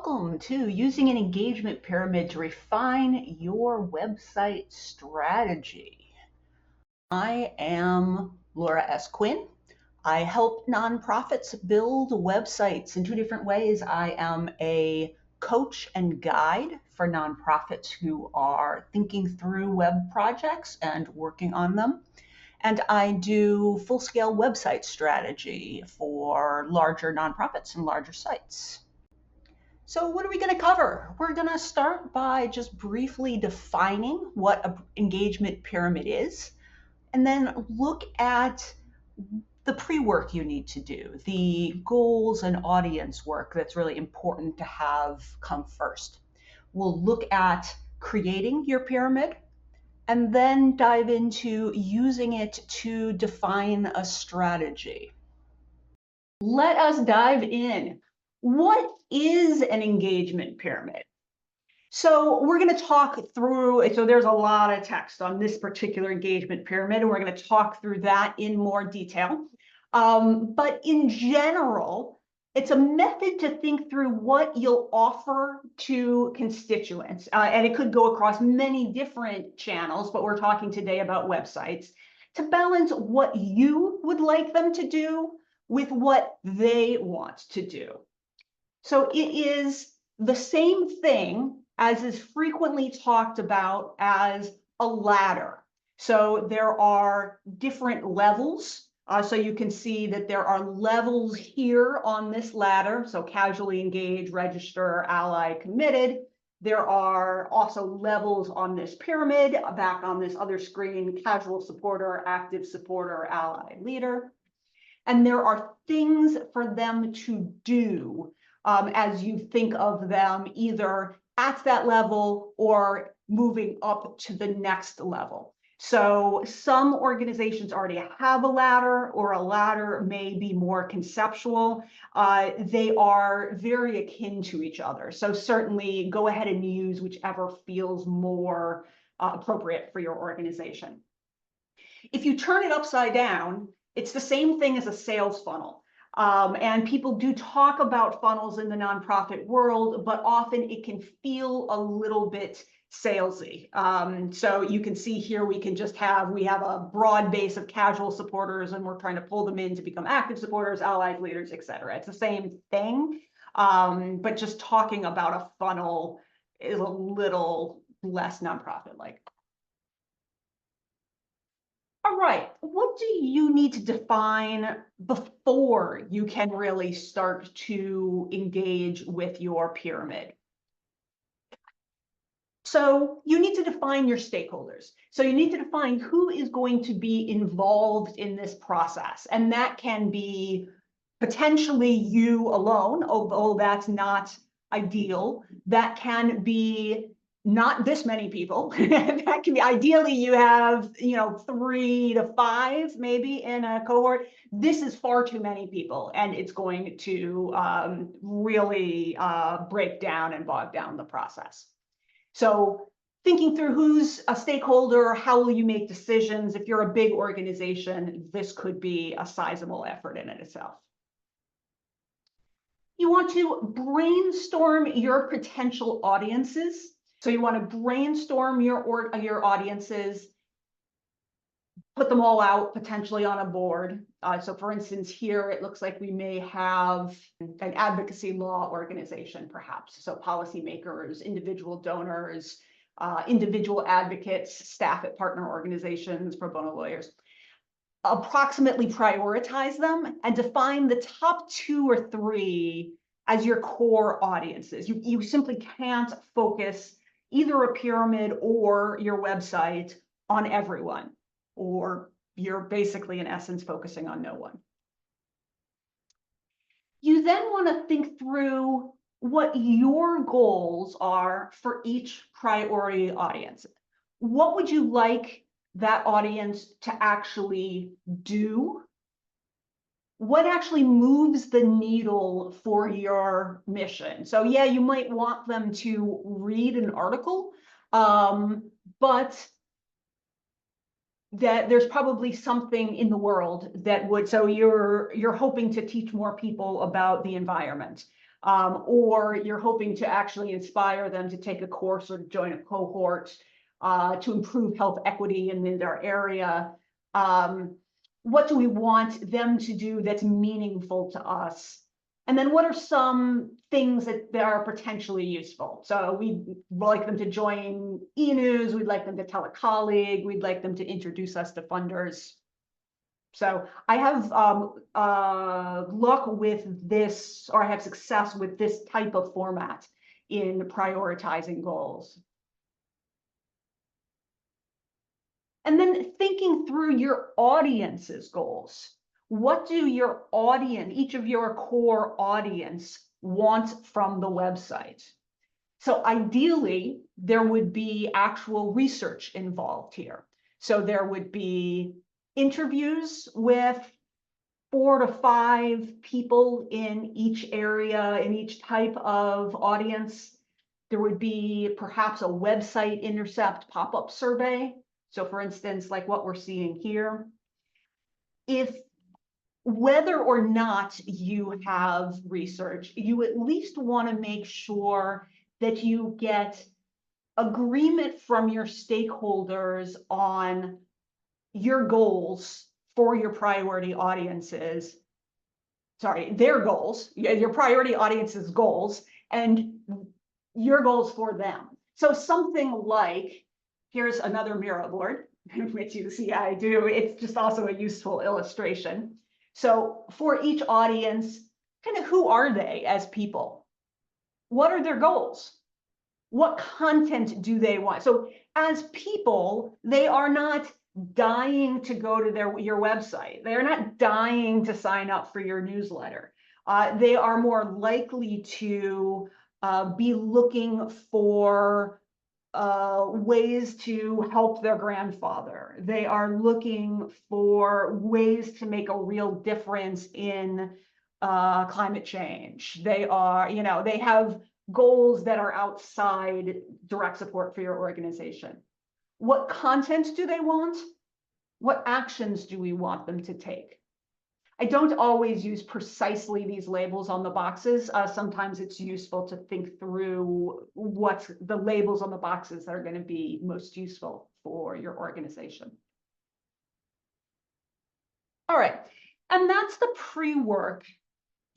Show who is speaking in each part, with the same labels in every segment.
Speaker 1: Welcome to Using an Engagement Pyramid to Refine Your Website Strategy. I am Laura S. Quinn. I help nonprofits build websites in two different ways. I am a coach and guide for nonprofits who are thinking through web projects and working on them. And I do full-scale website strategy for larger nonprofits and larger sites. So what are we going to cover? We're going to start by just briefly defining what an engagement pyramid is, and then look at the pre-work you need to do, the goals and audience work that's really important to have come first. We'll look at creating your pyramid, and then dive into using it to define a strategy. Let us dive in. What is an engagement pyramid? So we're going to talk through, so there's a lot of text on this particular engagement pyramid, and we're going to talk through that in more detail. But in general, it's a method to think through what you'll offer to constituents. And it could go across many different channels, but we're talking today about websites, to balance what you would like them to do with what they want to do. So it is the same thing as is frequently talked about as a ladder. So there are different levels. So you can see that there are levels here on this ladder. So casually engaged, register, ally, committed. There are also levels on this pyramid, back on this other screen, casual supporter, active supporter, ally, leader. And there are things for them to do as you think of them either at that level or moving up to the next level. So some organizations already have a ladder, or a ladder may be more conceptual. They are very akin to each other. So certainly go ahead and use whichever feels more appropriate for your organization. If you turn it upside down, it's the same thing as a sales funnel. And people do talk about funnels in the nonprofit world, but often it can feel a little bit salesy. So you can see here, we have a broad base of casual supporters, and we're trying to pull them in to become active supporters, allies, leaders, et cetera. It's the same thing, but just talking about a funnel is a little less nonprofit-like. All right, what do you need to define before you can really start to engage with your pyramid? So you need to define your stakeholders. So you need to define who is going to be involved in this process. And that can be potentially you alone, although that's not ideal. That can be not this many people. That can be, ideally you have 3 to 5 maybe in a cohort. This is far too many people, and it's going to really break down and bog down the process. So thinking through who's a stakeholder, how will you make decisions? If you're a big organization, this could be a sizable effort in itself. You want to brainstorm your potential audiences. So you want to brainstorm your audiences, put them all out potentially on a board. So for instance, here it looks like we may have an advocacy law organization, perhaps. So policymakers, individual donors, individual advocates, staff at partner organizations, pro bono lawyers. Approximately prioritize them and define the top 2 or 3 as your core audiences. You simply can't focus either a pyramid or your website on everyone, or you're basically, in essence, focusing on no one. You then want to think through what your goals are for each priority audience. What would you like that audience to actually do? What actually moves the needle for your mission? So yeah, you might want them to read an article, but that there's probably something in the world that would, so you're hoping to teach more people about the environment.
Speaker 2: or you're hoping to actually inspire them to take a course or join a cohort to improve health equity in their area. What do we want them to do that's meaningful to us? And then what are some things that are potentially useful? So we'd like them to join e-news, we'd like them to tell a colleague, we'd like them to introduce us to funders. So I have luck with this, or I have success with this type of format in prioritizing goals. And then thinking through your audience's goals. What do your audience, each of your core audience, want from the website? So ideally, there would be actual research involved here. So there would be interviews with 4 to 5 people in each area, in each type of audience. There would be perhaps a website intercept pop-up survey. So for instance, like what we're seeing here. If whether or not you have research, you at least want to make sure that you get agreement from your stakeholders on your goals for your priority audiences. Sorry, their goals, your priority audience's goals, and your goals for them. So something like, here's another Miro board, which you see I do. It's just also a useful illustration. So for each audience, kind of who are they as people? What are their goals? What content do they want? So as people, they are not dying to go to your website. They are not dying to sign up for your newsletter. They are more likely to be looking for ways to help their grandfather. They are looking for ways to make a real difference in climate change. They are, they have goals that are outside direct support for your organization. What content do they want? What actions do we want them to take? I don't always use precisely these labels on the boxes. Sometimes it's useful to think through what's the labels on the boxes that are going to be most useful for your organization. All right, and that's the pre-work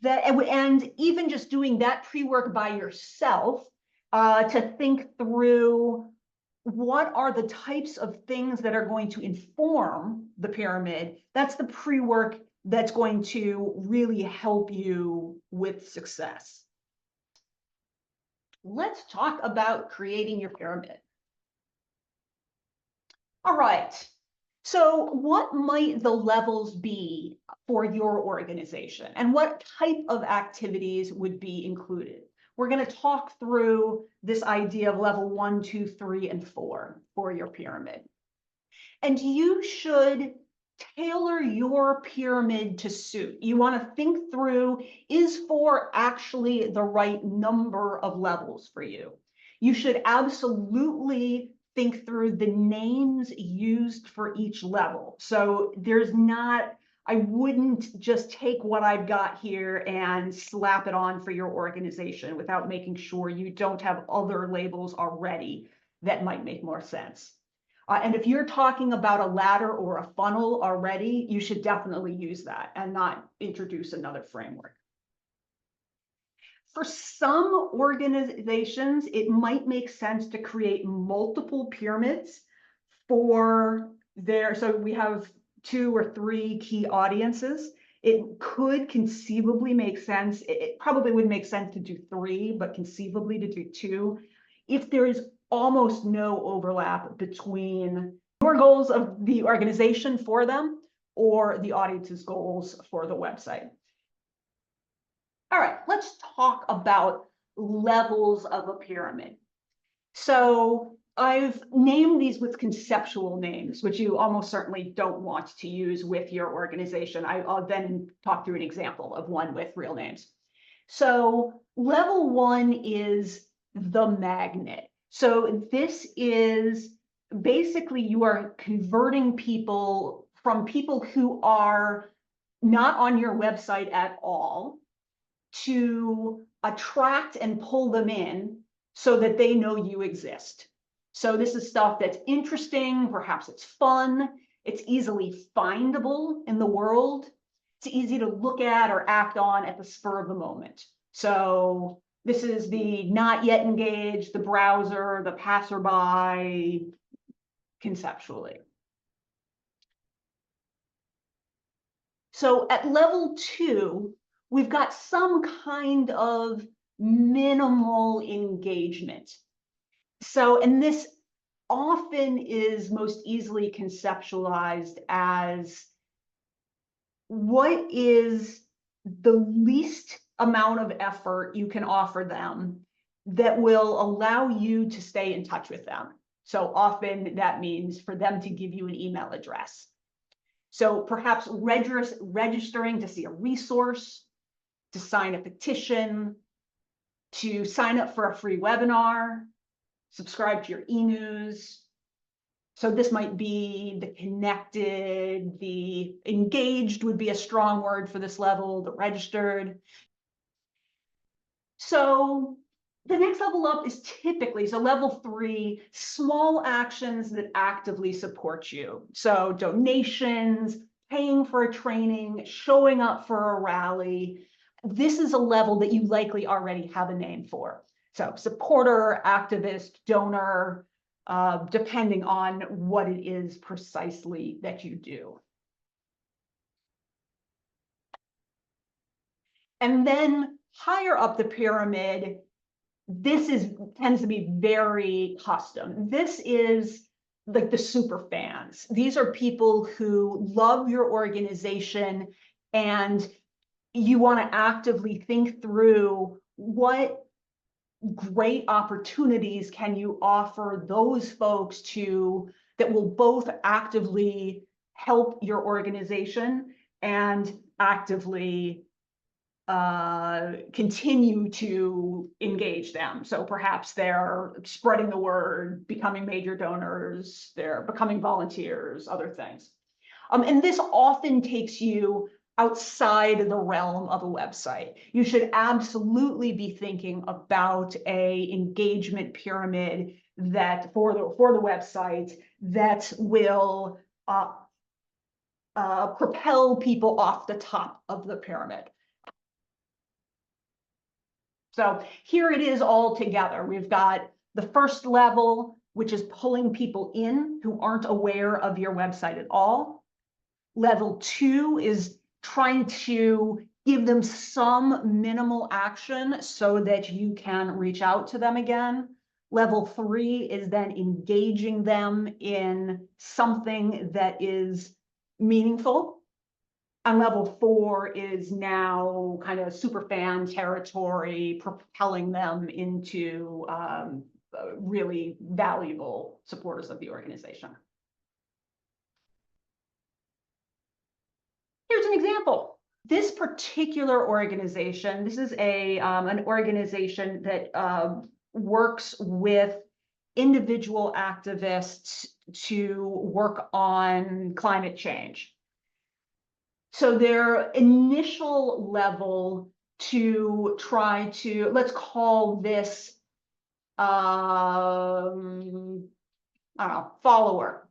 Speaker 2: that, and even just doing that pre-work by yourself to think through what are the types of things that are going to inform the pyramid. That's the pre-work that's going to really help you with success. Let's talk about creating your pyramid. All right. So what might the levels be for your organization, and what type of activities would be included? We're going to talk through this idea of level 1, 2, 3, and 4 for your pyramid. And you should tailor your pyramid to suit. You want to think through, is 4 actually the right number of levels for you? You should absolutely think through the names used for each level. So there's not, I wouldn't just take what I've got here and slap it on for your organization without making sure you don't have other labels already that might make more sense. And if you're talking about a ladder or a funnel already, you should definitely use that and not introduce another framework. For some organizations, it might make sense to create multiple pyramids for their, so we have 2 or 3 key audiences. It could conceivably make sense. It probably would make sense to do 3, but conceivably to do 2. If there is almost no overlap between your goals of the organization for them or the audience's goals for the website. All right, let's talk about levels of a pyramid. So I've named these with conceptual names, which you almost certainly don't want to use with your organization. I'll then talk through an example of one with real names. So level 1 is the magnet. So this is basically you are converting people from people who are not on your website at all to attract and pull them in so that they know you exist. So this is stuff that's interesting, perhaps it's fun, it's easily findable in the world, it's easy to look at or act on at the spur of the moment. So this is the not yet engaged, the browser, the passerby, conceptually. So at level 2, we've got some kind of minimal engagement. So, and this often is most easily conceptualized as what is the least amount of effort you can offer them that will allow you to stay in touch with them. So often that means for them to give you an email address. So perhaps registering to see a resource, to sign a petition, to sign up for a free webinar, subscribe to your e-news. So this might be the connected, the engaged would be a strong word for this level, the registered. So the next level up is typically, so level 3, small actions that actively support you. So donations, paying for a training, showing up for a rally. This is a level that you likely already have a name for. So supporter, activist, donor, depending on what it is precisely that you do. And then higher up the pyramid, tends to be very custom. This is like the super fans. These are people who love your organization and you want to actively think through what great opportunities can you offer those folks that will both actively help your organization and actively continue to engage them. So perhaps they're spreading the word, becoming major donors, they're becoming volunteers, other things. And this often takes you outside the realm of a website. You should absolutely be thinking about a engagement pyramid that for the website that will propel people off the top of the pyramid. So here it is all together. We've got the first level, which is pulling people in who aren't aware of your website at all. Level 2 is trying to give them some minimal action so that you can reach out to them again. Level 3 is then engaging them in something that is meaningful. And level 4 is now kind of super fan territory, propelling them into really valuable supporters of the organization. Here's an example. This particular organization, this is an organization that works with individual activists to work on climate change. So their initial level to try to, let's call this, I don't know, follower.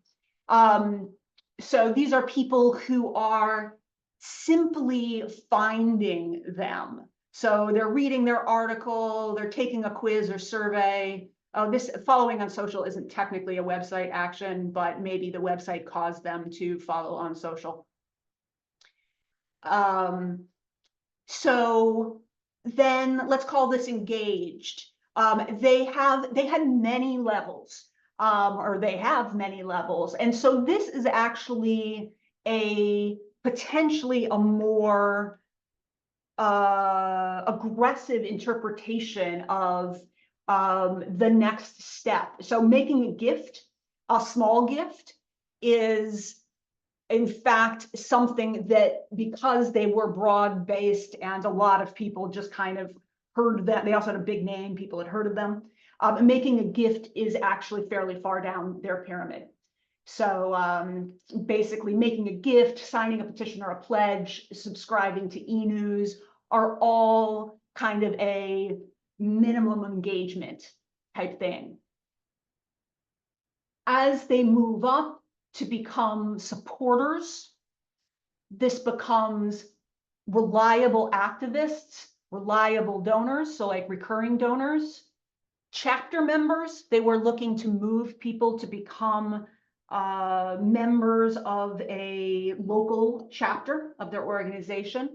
Speaker 2: So these are people who are simply finding them. So they're reading their article, they're taking a quiz or survey. This following on social isn't technically a website action, but maybe the website caused them to follow on social. So then let's call this engaged. They had many levels, or they have many levels. And so this is actually potentially a more aggressive interpretation of the next step. So making a gift, a small gift, is in fact something that, because they were broad-based and a lot of people just kind of heard that, they also had a big name, people had heard of them, making a gift is actually fairly far down their pyramid. So basically making a gift, signing a petition or a pledge, subscribing to e-news are all kind of a minimum engagement type thing. As they move up to become supporters, this becomes reliable activists, reliable donors, so like recurring donors. Chapter members, they were looking to move people to become members of a local chapter of their organization.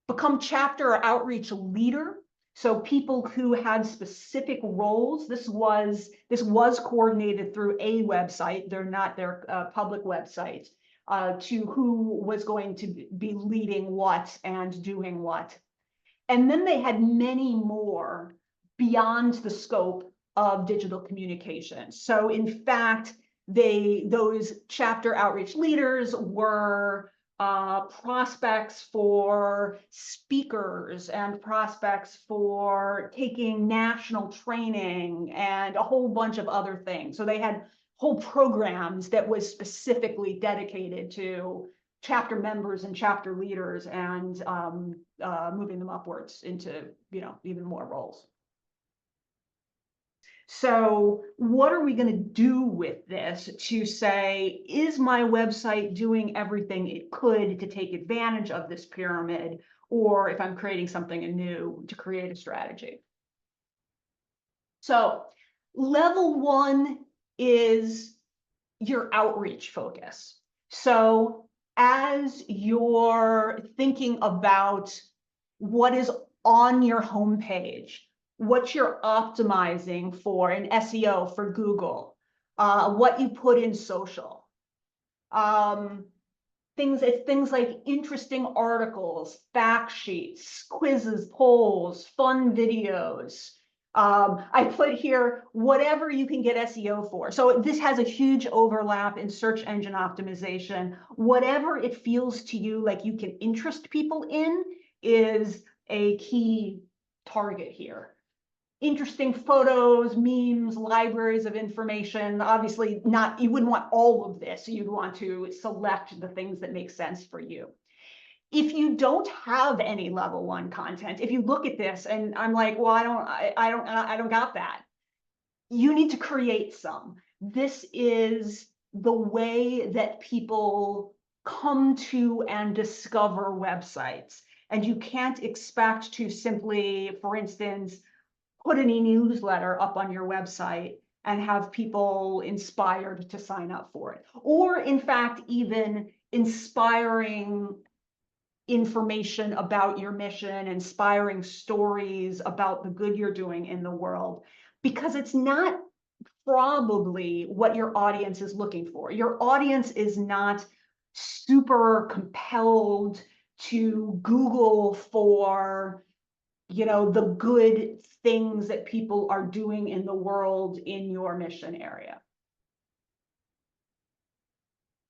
Speaker 2: Become chapter or outreach leader. So people who had specific roles, this was coordinated through a website, they're not their public website, to who was going to be leading what and doing what. And then they had many more beyond the scope of digital communication. So in fact, those chapter outreach leaders were prospects for speakers and prospects for taking national training and a whole bunch of other things. So they had whole programs that was specifically dedicated to chapter members and chapter leaders and moving them upwards into, even more roles. So what are we going to do with this to say, is my website doing everything it could to take advantage of this pyramid? Or if I'm creating something new, to create a strategy. So level 1 is your outreach focus. So as you're thinking about what is on your homepage, what you're optimizing for in SEO for Google, what you put in social, things like interesting articles, fact sheets, quizzes, polls, fun videos. I put here whatever you can get SEO for. So this has a huge overlap in search engine optimization. Whatever it feels to you like you can interest people in is a key target here. Interesting photos, memes, libraries of information. Obviously not, you wouldn't want all of this. You'd want to select the things that make sense for you. If you don't have any level 1 content, if you look at this and I'm like, well, I don't got that. You need to create some. This is the way that people come to and discover websites. And you can't expect to simply, for instance, put an e-newsletter up on your website and have people inspired to sign up for it. Or in fact, even inspiring information about your mission, inspiring stories about the good you're doing in the world, because it's not probably what your audience is looking for. Your audience is not super compelled to Google for, the good things that people are doing in the world in your mission area.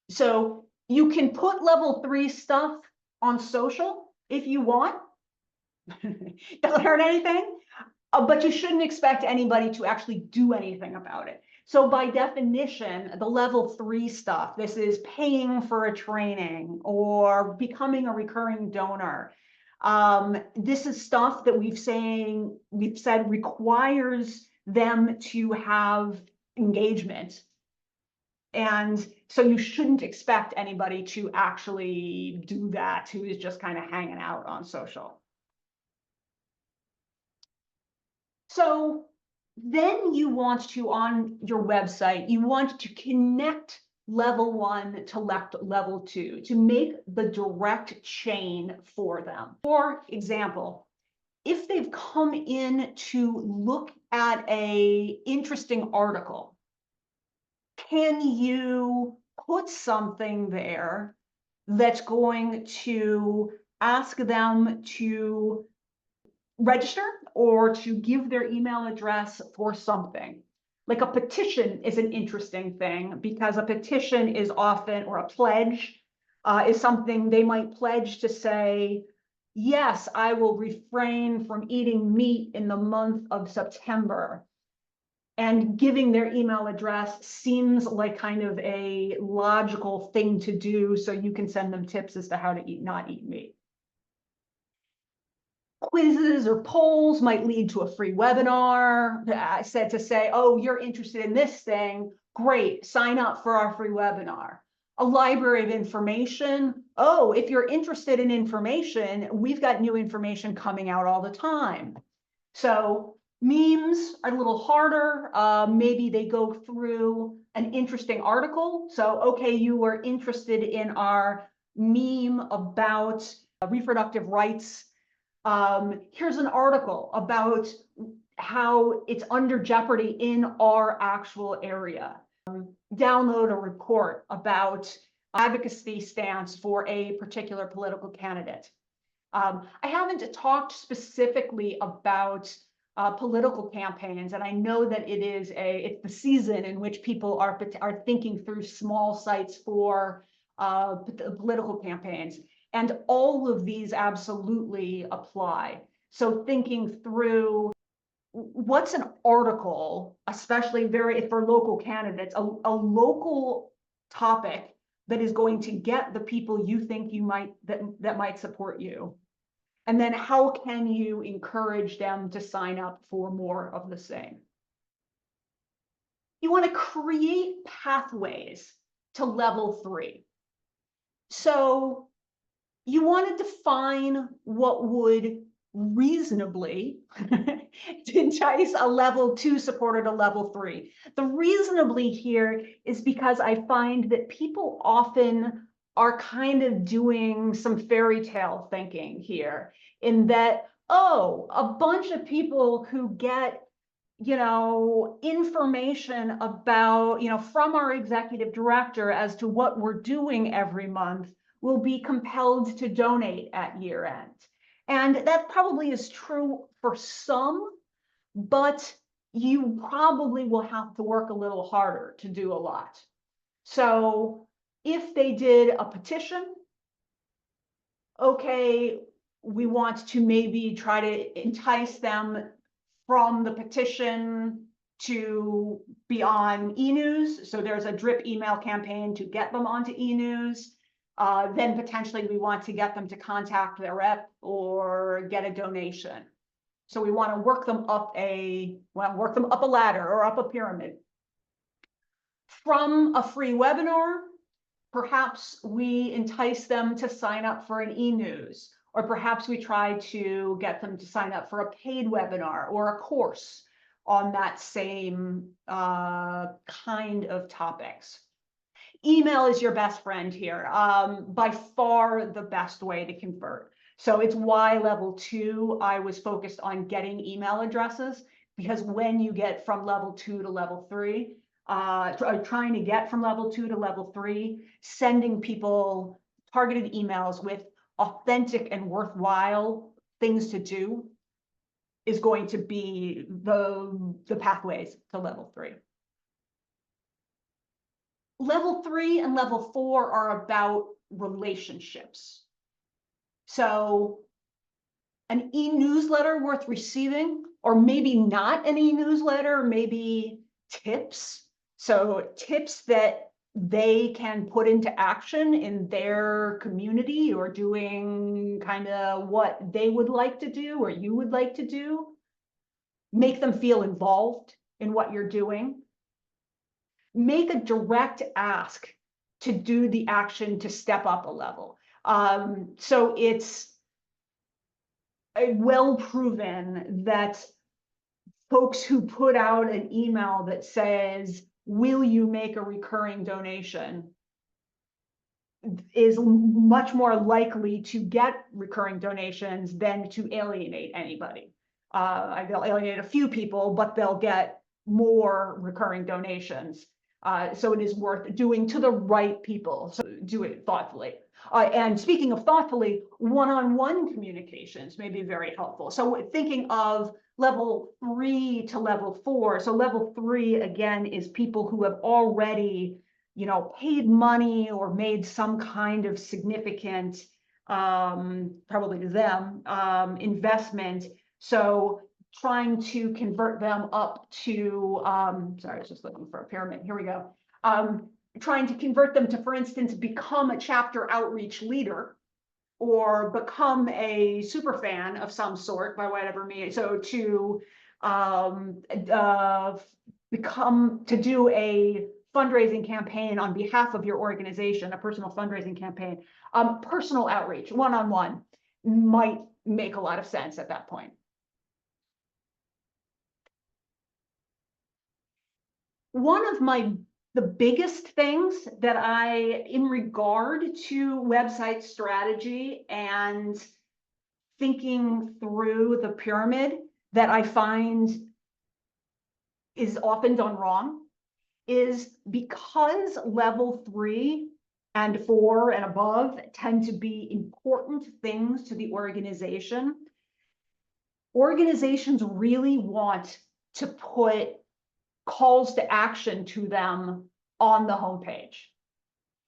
Speaker 2: So you can put level 3 stuff on social if you want. Doesn't hurt anything, but you shouldn't expect anybody to actually do anything about it. So by definition, the level 3 stuff, this is paying for a training or becoming a recurring donor. This is stuff that we've said requires them to have engagement. And so you shouldn't expect anybody to actually do that who is just kind of hanging out on social. So then you want to, on your website, you want to connect level 1 to level 2 to make the direct chain for them. For example, if they've come in to look at an interesting article, can you put something there that's going to ask them to register or to give their email address for something? Like a petition is an interesting thing, because a petition is often, or a pledge, is something they might pledge to say, yes, I will refrain from eating meat in the month of September. And giving their email address seems like kind of a logical thing to do, so you can send them tips as to how to not eat meat. quizzes or polls might lead to a free webinar. I said to say, oh, you're interested in this thing. Great, sign up for our free webinar. A library of information. Oh, if you're interested in information, we've got new information coming out all the time. So memes are a little harder. Maybe they go through an interesting article. So, okay, you were interested in our meme about reproductive rights. Here's an article about how it's under jeopardy in our actual area. Download a report about advocacy stance for a particular political candidate. I haven't talked specifically about political campaigns, and I know that it's the season in which people are thinking through small sites for political campaigns, and all of these absolutely apply. So thinking through what's an article, especially for local candidates, a local topic that is going to get the people you think that might support you. And then how can you encourage them to sign up for more of the same? You want to create pathways to level 3. So you want to define what would reasonably entice a level 2 supporter to level 3. The reasonably here is because I find that people often are kind of doing some fairy tale thinking here, in that, oh, a bunch of people who get information about, from our executive director as to what we're doing every month will be compelled to donate at year end. And that probably is true for some, but you probably will have to work a little harder to do a lot. So if they did a petition, okay, we want to maybe try to entice them from the petition to be on eNews. So there's a drip email campaign to get them onto eNews. Then potentially we want to get them to contact their rep or get a donation. So we want to work them up a ladder or up a pyramid. From a free webinar, perhaps we entice them to sign up for an eNews, or perhaps we try to get them to sign up for a paid webinar or a course on that same kind of topics. Email is your best friend here, by far the best way to convert. So it's why level 2, I was focused on getting email addresses, because when you get from level 2 to level 3, trying to get from level 2 to level 3, sending people targeted emails with authentic and worthwhile things to do is going to be the pathways to level 3. Level 3 and level 4 are about relationships. So an e-newsletter worth receiving, or maybe not an e-newsletter, maybe tips. So tips that they can put into action in their community, or doing kind of what they would like to do or you would like to do. Make them feel involved in what you're doing. Make a direct ask to do the action to step up a level. So it's well proven that folks who put out an email that says, will you make a recurring donation, is much more likely to get recurring donations than to alienate anybody. They'll alienate a few people, but they'll get more recurring donations. So it is worth doing to the right people. So do it thoughtfully. And speaking of thoughtfully, one-on-one communications may be very helpful. So thinking of level 3 to level 4. So level 3, again, is people who have already, paid money or made some kind of significant, probably to them, investment. So trying to convert them up to, sorry, I was just looking for a pyramid. Here we go. Trying to convert them to, for instance, become a chapter outreach leader, or become a super fan of some sort by whatever means. So to to do a fundraising campaign on behalf of your organization, a personal fundraising campaign, personal outreach, one-on-one might make a lot of sense at that point. One of the biggest things that in regard to website strategy and thinking through the pyramid that I find is often done wrong is because level 3 and 4 and above tend to be important things to the organization. Organizations really want to put calls to action to them on the homepage.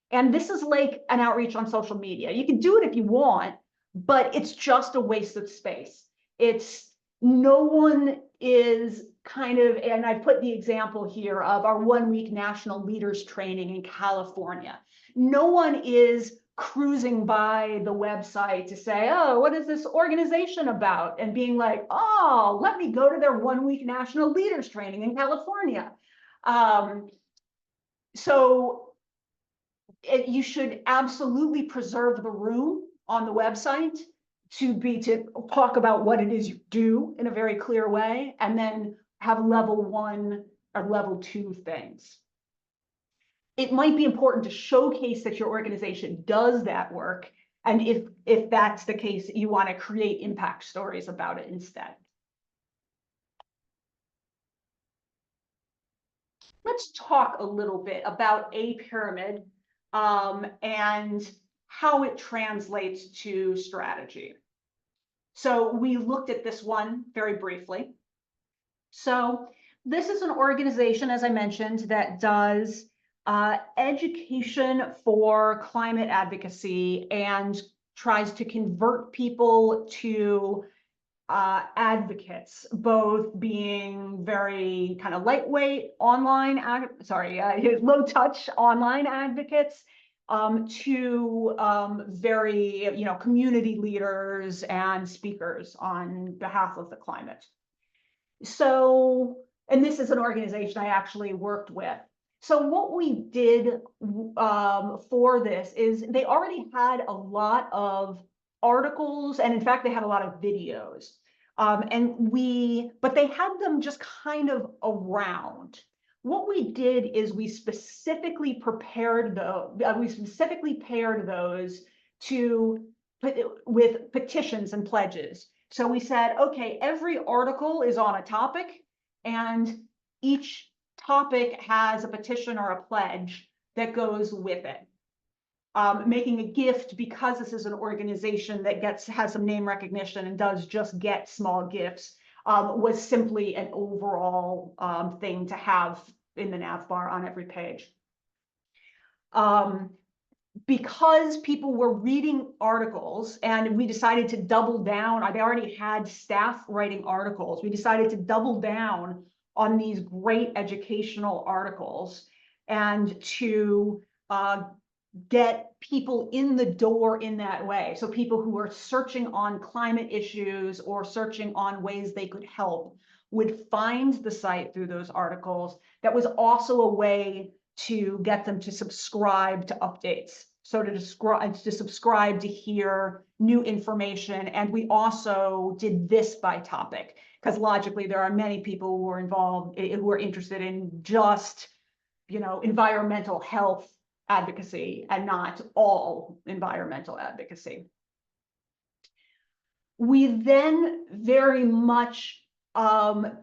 Speaker 2: And this is like an outreach on social media. You can do it if you want, but it's just a waste of space. No one is kind of, and I put the example here of our 1-week national leaders training in California. No one is cruising by the website to say, oh, what is this organization about? And being like, oh, let me go to their 1-week national leaders training in California. So you should absolutely preserve the room on the website to talk about what it is you do in a very clear way, and then have level 1 or level 2 things. It might be important to showcase that your organization does that work, and if that's the case, you want to create impact stories about it instead. Let's talk a little bit about a pyramid and how it translates to strategy. So we looked at this one very briefly. So this is an organization, as I mentioned, that does education for climate advocacy and tries to convert people to advocates, both being very kind of lightweight online, low touch online advocates, to very, community leaders and speakers on behalf of the climate. So, and this is an organization I actually worked with. So what we did for this is they already had a lot of articles, and in fact, they had a lot of videos. But they had them just kind of around. What we did is we specifically paired those with petitions and pledges. So we said, okay, every article is on a topic, and each topic has a petition or a pledge that goes with it. Making a gift, because this is an organization that has some name recognition and does just get small gifts, was simply an overall thing to have in the nav bar on every page. Because people were reading articles, and we decided to double down, I already had staff writing articles. We decided to double down on these great educational articles and to get people in the door in that way. So people who are searching on climate issues or searching on ways they could help would find the site through those articles. That was also a way to get them to subscribe to updates. So to subscribe to hear new information. And we also did this by topic, because logically there are many people who are involved, who are interested in just, environmental health advocacy and not all environmental advocacy. We then very much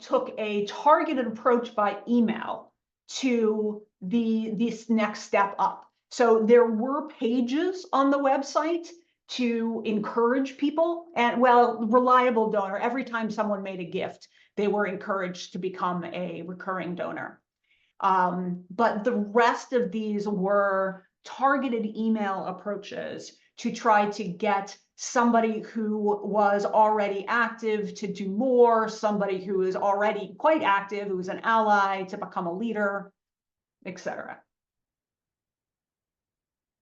Speaker 2: took a targeted approach by email to this next step up. So there were pages on the website to encourage people, and reliable donor, every time someone made a gift, they were encouraged to become a recurring donor. But the rest of these were targeted email approaches to try to get somebody who was already active to do more, somebody who is already quite active, who's an ally, to become a leader, etc.